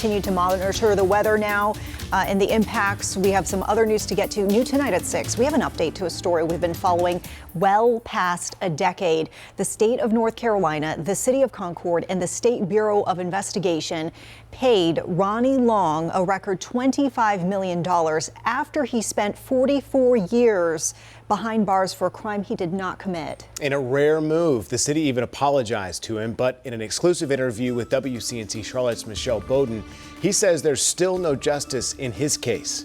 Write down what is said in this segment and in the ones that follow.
Continue to monitor the weather now and the impacts. We have some other news to get to. New tonight at 6, we have an update to a story we've been following well past a decade. The state of North Carolina, the city of Concord, and the State Bureau of Investigation paid Ronnie Long a record $25 million after he spent 44 years behind bars for a crime he did not commit. In a rare move, the city even apologized to him, but in an exclusive interview with WCNC Charlotte's Michelle Bowden, he says there's still no justice in his case.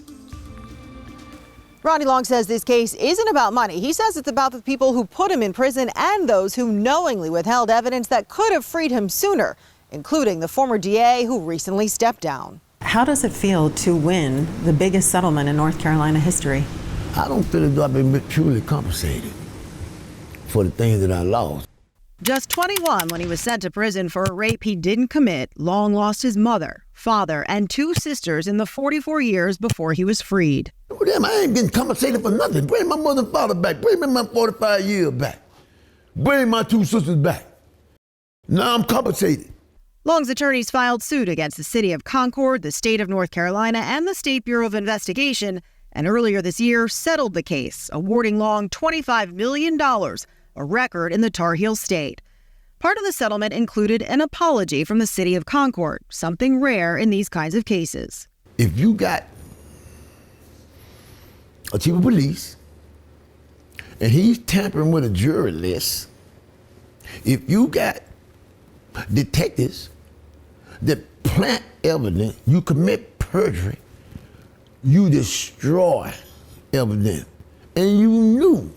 Ronnie Long says this case isn't about money. He says it's about the people who put him in prison and those who knowingly withheld evidence that could have freed him sooner, including the former DA who recently stepped down. How does it feel to win the biggest settlement in North Carolina history? I don't feel as though I've been truly compensated for the things that I lost. Just 21 when he was sent to prison for a rape he didn't commit, Long lost his mother, father, and 2 sisters in the 44 years before he was freed. Oh, damn, I ain't getting compensated for nothing. Bring my mother and father back. Bring me my 45 years back. Bring my 2 sisters back. Now I'm compensated. Long's attorneys filed suit against the city of Concord, the state of North Carolina, and the State Bureau of Investigation, and earlier this year settled the case, awarding Long $25 million, a record in the Tar Heel state. Part of the settlement included an apology from the city of Concord, something rare in these kinds of cases. If you got a chief of police and he's tampering with a jury list, if you got detectives that plant evidence, you commit perjury, you destroy evidence, and you knew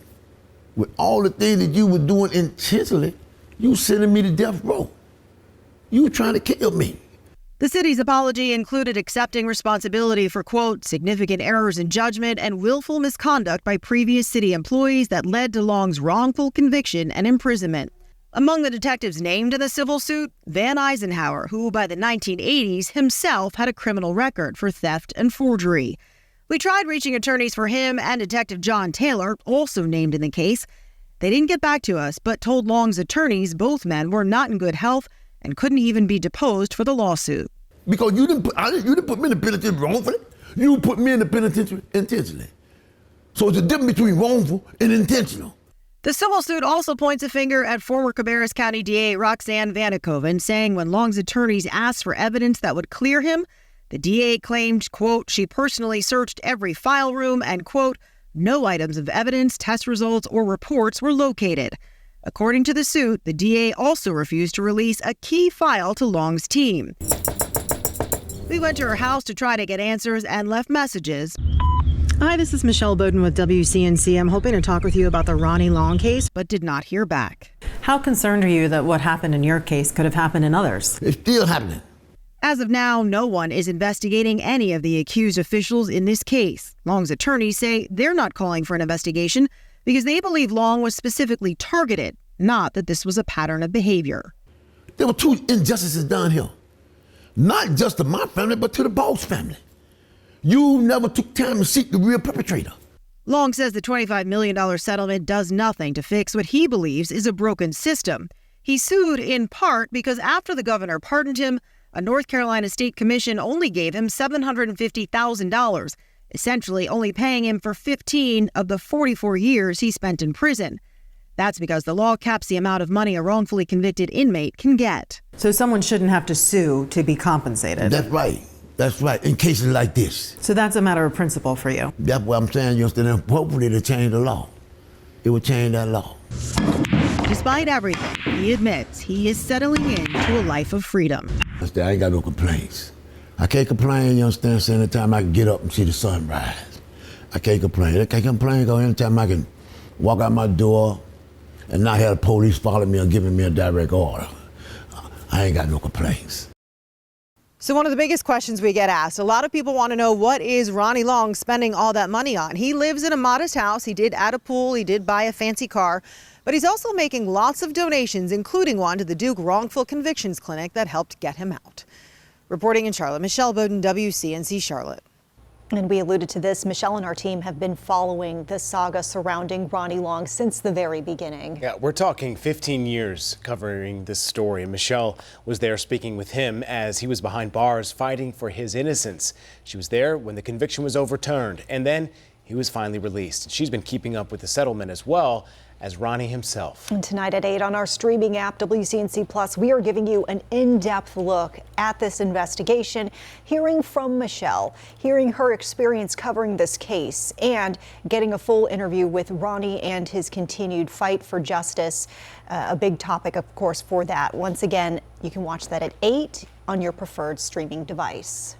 with all the things that you were doing intentionally, you sending me to death row. You were trying to kill me. The city's apology included accepting responsibility for, quote, significant errors in judgment and willful misconduct by previous city employees that led to Long's wrongful conviction and imprisonment. Among the detectives named in the civil suit, Van Eisenhower, who by the 1980s himself had a criminal record for theft and forgery. We tried reaching attorneys for him and Detective John Taylor, also named in the case. They didn't get back to us, but told Long's attorneys both men were not in good health and couldn't even be deposed for the lawsuit. Because you didn't put me in the penitentiary wrongfully. You put me in the penitentiary intentionally. So it's a difference between wrongful and intentional. The civil suit also points a finger at former Cabarrus County DA Roxanne Vanikoven, saying when Long's attorneys asked for evidence that would clear him, the DA claimed, quote, she personally searched every file room and, quote, no items of evidence, test results, or reports were located. According to the suit, the DA also refused to release a key file to Long's team. We went to her house to try to get answers and left messages. Hi, this is Michelle Bowden with WCNC. I'm hoping to talk with you about the Ronnie Long case, but did not hear back. How concerned are you that what happened in your case could have happened in others? It's still happening. As of now, no one is investigating any of the accused officials in this case. Long's attorneys say they're not calling for an investigation because they believe Long was specifically targeted, not that this was a pattern of behavior. There were 2 injustices done here. Not just to my family, but to the Bost family. You never took time to seek the real perpetrator. Long says the $25 million settlement does nothing to fix what he believes is a broken system. He sued in part because after the governor pardoned him, a North Carolina state commission only gave him $750,000, essentially only paying him for 15 of the 44 years he spent in prison. That's because the law caps the amount of money a wrongfully convicted inmate can get. So someone shouldn't have to sue to be compensated. That's right. That's right, in cases like this. So that's a matter of principle for you. That's what I'm saying, you understand? Hopefully to change the law. It would change that law. Despite everything, he admits he is settling into a life of freedom. I ain't got no complaints. I can't complain, you understand, so anytime I can get up and see the sun rise. I can't complain. I can't complain because anytime I can walk out my door and not have the police follow me or giving me a direct order. I ain't got no complaints. So one of the biggest questions we get asked, a lot of people want to know, what is Ronnie Long spending all that money on? He lives in a modest house. He did add a pool. He did buy a fancy car. But he's also making lots of donations, including one to the Duke Wrongful Convictions Clinic that helped get him out. Reporting in Charlotte, Michelle Bowden, WCNC Charlotte. And we alluded to this. Michelle and our team have been following the saga surrounding Ronnie Long since the very beginning. Yeah, we're talking 15 years covering this story. Michelle was there speaking with him as he was behind bars fighting for his innocence. She was there when the conviction was overturned, and then he was finally released. She's been keeping up with the settlement as well as Ronnie himself. And tonight at 8 on our streaming app, WCNC Plus, we are giving you an in-depth look at this investigation, hearing from Michelle, hearing her experience covering this case, and getting a full interview with Ronnie and his continued fight for justice. A big topic, of course, for that. Once again, you can watch that at 8 on your preferred streaming device.